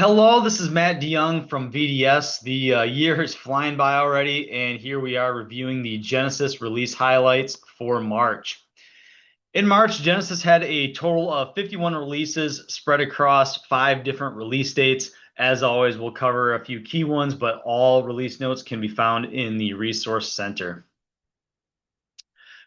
Hello, this is Matt DeYoung from VDS. The year is flying by already, and here we are reviewing the Genesys release highlights for March. In March, Genesys had a total of 51 releases spread across 5 different release dates. As always, we'll cover a few key ones, but all release notes can be found in the Resource Center.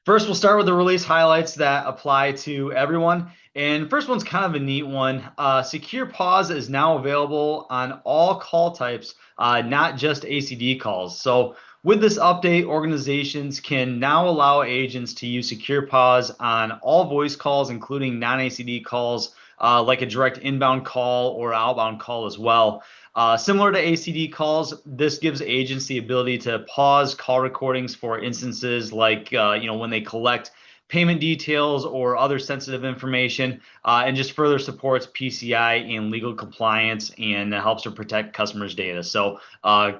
First, we'll start with the release highlights that apply to everyone. And first one's kind of a neat one. Secure Pause is now available on all call types, not just ACD calls. So with this update, organizations can now allow agents to use Secure Pause on all voice calls, including non-ACD calls, like a direct inbound call or outbound call as well. Similar to ACD calls, this gives agents the ability to pause call recordings for instances like when they collect payment details or other sensitive information, and just further supports PCI and legal compliance and helps to protect customers' data. So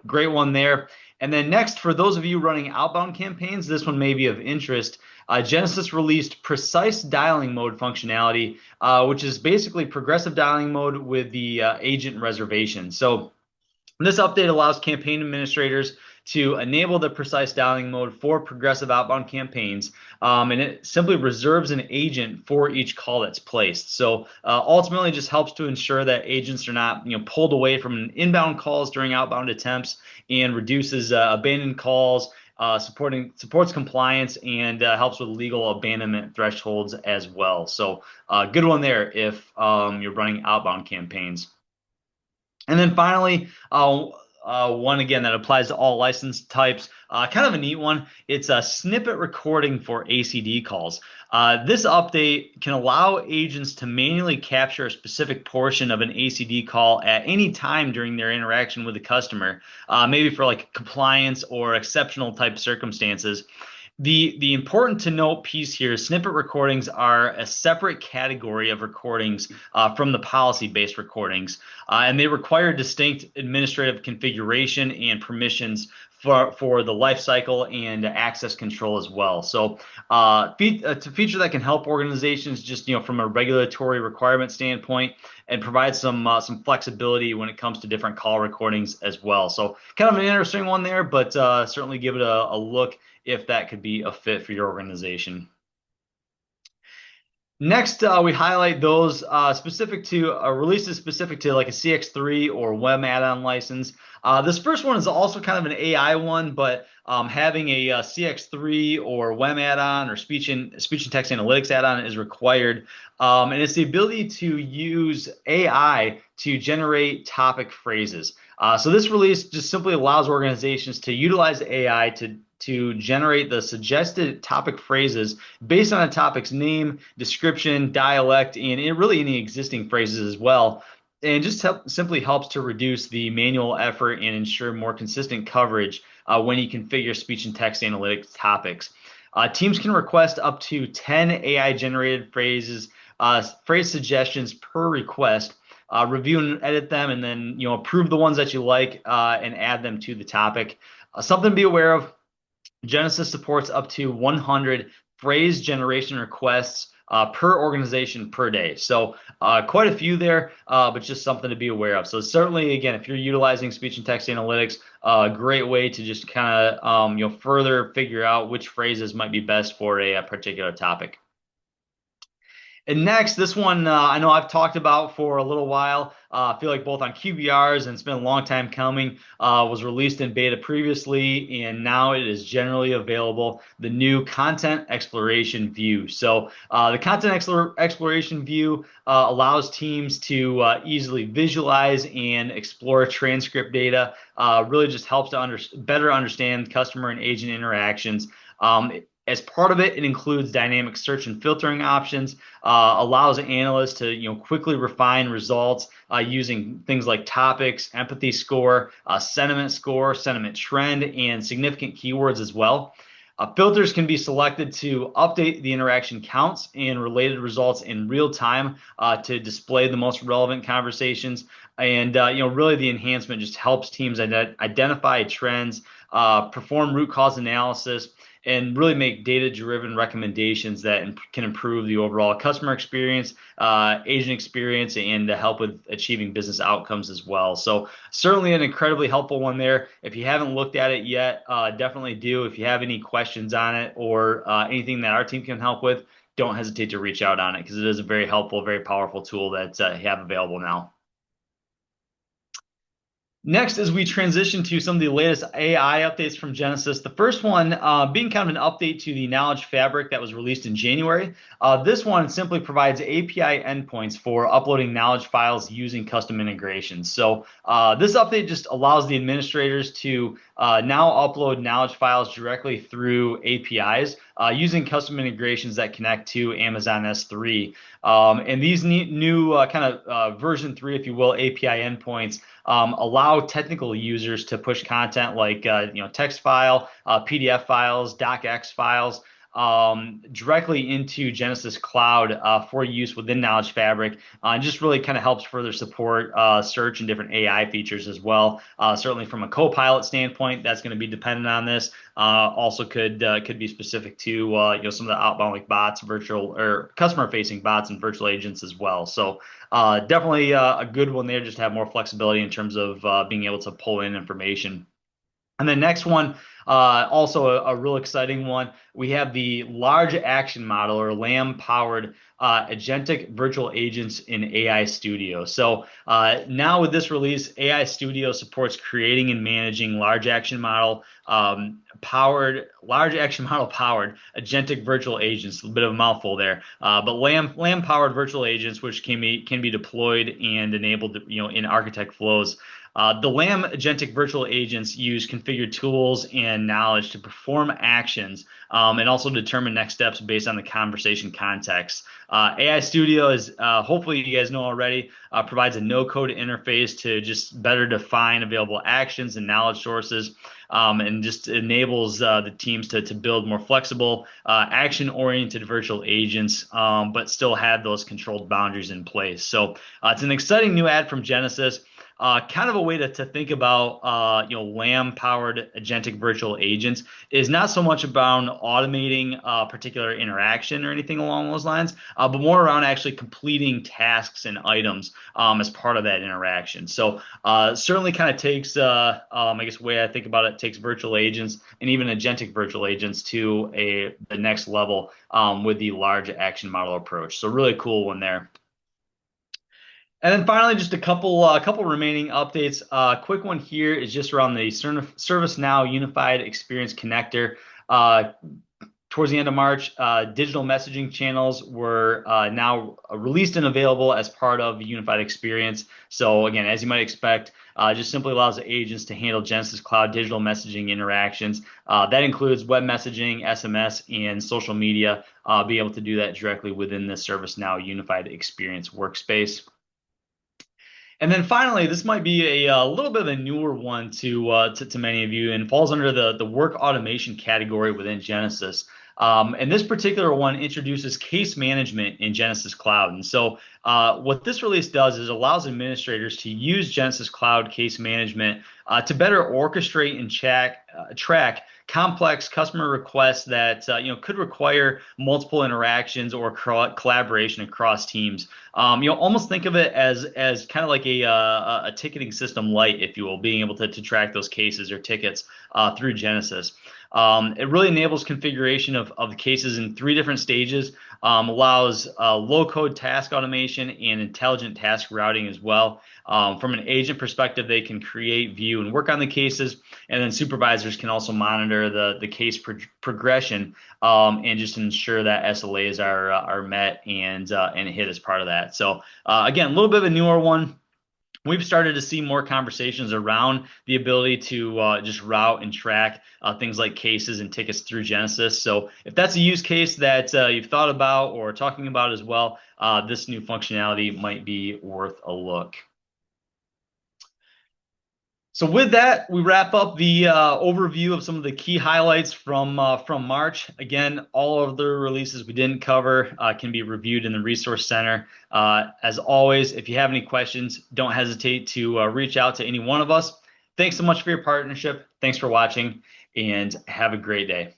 great one there. And then next, for those of you running outbound campaigns, this one may be of interest. Genesys released precise dialing mode functionality, which is basically progressive dialing mode with the agent reservation. So this update allows campaign administrators to enable the precise dialing mode for progressive outbound campaigns, and it simply reserves an agent for each call that's placed. So ultimately, just helps to ensure that agents are not pulled away from inbound calls during outbound attempts, and reduces abandoned calls. Supports compliance and helps with legal abandonment thresholds as well. So good one there if you're running outbound campaigns. And then finally, one again that applies to all license types, kind of a neat one. It's a snippet recording for ACD calls. This update can allow agents to manually capture a specific portion of an ACD call at any time during their interaction with the customer, maybe for like compliance or exceptional type circumstances. The important to note piece here is snippet recordings are a separate category of recordings from the policy-based recordings, and they require distinct administrative configuration and permissions for the lifecycle and access control as well. So it's a feature that can help organizations just from a regulatory requirement standpoint and provide some flexibility when it comes to different call recordings as well. So kind of an interesting one there, but certainly give it a look if that could be a fit for your organization. Next, we highlight those specific to releases specific to like a CX3 or web add-on license. This first one is also kind of an AI one, but having a CX3 or web add-on or speech and text analytics add-on is required, and it's the ability to use AI to generate topic phrases. So this release just simply allows organizations to utilize AI to generate the suggested topic phrases based on a topic's name, description, dialect, and really any existing phrases as well. And just simply helps to reduce the manual effort and ensure more consistent coverage when you configure speech and text analytics topics. Teams can request up to 10 AI-generated phrases, phrase suggestions per request, review and edit them, and then approve the ones that you like and add them to the topic. Something to be aware of: Genesys supports up to 100 phrase generation requests per organization per day. So quite a few there, but just something to be aware of. So certainly, again, if you're utilizing speech and text analytics, a great way to just kind of further figure out which phrases might be best for a particular topic. And next, this one I know I've talked about for a little while. I feel like both on QBRs, and it's been a long time coming, was released in beta previously, and now it is generally available, the new Content Exploration View. So the Content Exploration View allows teams to easily visualize and explore transcript data, really just helps to better understand customer and agent interactions. As part of it, it includes dynamic search and filtering options, allows analysts to quickly refine results using things like topics, empathy score, sentiment trend, and significant keywords as well. Filters can be selected to update the interaction counts and related results in real time to display the most relevant conversations. And really the enhancement just helps teams identify trends, perform root cause analysis, and really make data-driven recommendations that can improve the overall customer experience, agent experience, and to help with achieving business outcomes as well. So certainly an incredibly helpful one there. If you haven't looked at it yet, definitely do. If you have any questions on it or anything that our team can help with, don't hesitate to reach out on it because it is a very helpful, very powerful tool that you have available now. Next, as we transition to some of the latest AI updates from Genesys, the first one being kind of an update to the Knowledge Fabric that was released in January. This one simply provides API endpoints for uploading knowledge files using custom integrations. So this update just allows the administrators to now upload knowledge files directly through APIs using custom integrations that connect to Amazon S3. And these new version 3, if you will, API endpoints allow technical users to push content like text file, PDF files, docx files directly into Genesys Cloud for use within Knowledge Fabric. And just really kind of helps further support search and different AI features as well. Certainly from a co-pilot standpoint, that's going to be dependent on this. Also could be specific to some of the outbound like bots, virtual or customer-facing bots and virtual agents as well. So definitely a good one there, just to have more flexibility in terms of being able to pull in information. And the next one, also a real exciting one, we have the large action model or LAM-powered Agentic virtual agents in AI Studio. So now with this release, AI Studio supports creating and managing large action model powered agentic virtual agents. A bit of a mouthful there, but LAM powered virtual agents, which can be deployed and enabled, in architect flows. The LAM agentic virtual agents use configured tools and knowledge to perform actions and also determine next steps based on the conversation context. AI Studio is, hopefully you guys know already, provides a no-code interface to just better define available actions and knowledge sources, and just enables the teams to build more flexible, action-oriented virtual agents, but still have those controlled boundaries in place. So it's an exciting new add from Genesys. Kind of a way to think about LAM-powered agentic virtual agents is not so much about automating a particular interaction or anything along those lines, but more around actually completing tasks and items as part of that interaction. So certainly kind of takes, I guess the way I think about it, takes virtual agents and even agentic virtual agents to the next level with the large action model approach. So really cool one there. And then finally, just a couple remaining updates. Quick one here is just around the ServiceNow Unified Experience connector. Towards the end of March, digital messaging channels were now released and available as part of the Unified Experience. So again, as you might expect, just simply allows the agents to handle Genesys Cloud digital messaging interactions. That includes web messaging, SMS, and social media. Be able to do that directly within the ServiceNow Unified Experience workspace. And then finally, this might be a little bit of a newer one to many of you, and falls under the work automation category within Genesys. And this particular one introduces case management in Genesys Cloud. And so what this release does is allows administrators to use Genesys Cloud case management to better orchestrate and track complex customer requests that could require multiple interactions or collaboration across teams. Almost think of it as kind of like a ticketing system light, if you will, being able to track those cases or tickets through Genesys. It really enables configuration of the cases in 3 different stages, allows low-code task automation and intelligent task routing as well. From an agent perspective, they can create, view, and work on the cases, and then supervisors can also monitor the case progression and just ensure that SLAs are met and hit as part of that. So again, a little bit of a newer one. We've started to see more conversations around the ability to just route and track things like cases and tickets through Genesys. So if that's a use case that you've thought about or talking about as well, this new functionality might be worth a look. So with that, we wrap up the overview of some of the key highlights from March. Again, all of the releases we didn't cover can be reviewed in the Resource Center. As always, if you have any questions, don't hesitate to reach out to any one of us. Thanks so much for your partnership. Thanks for watching, and have a great day.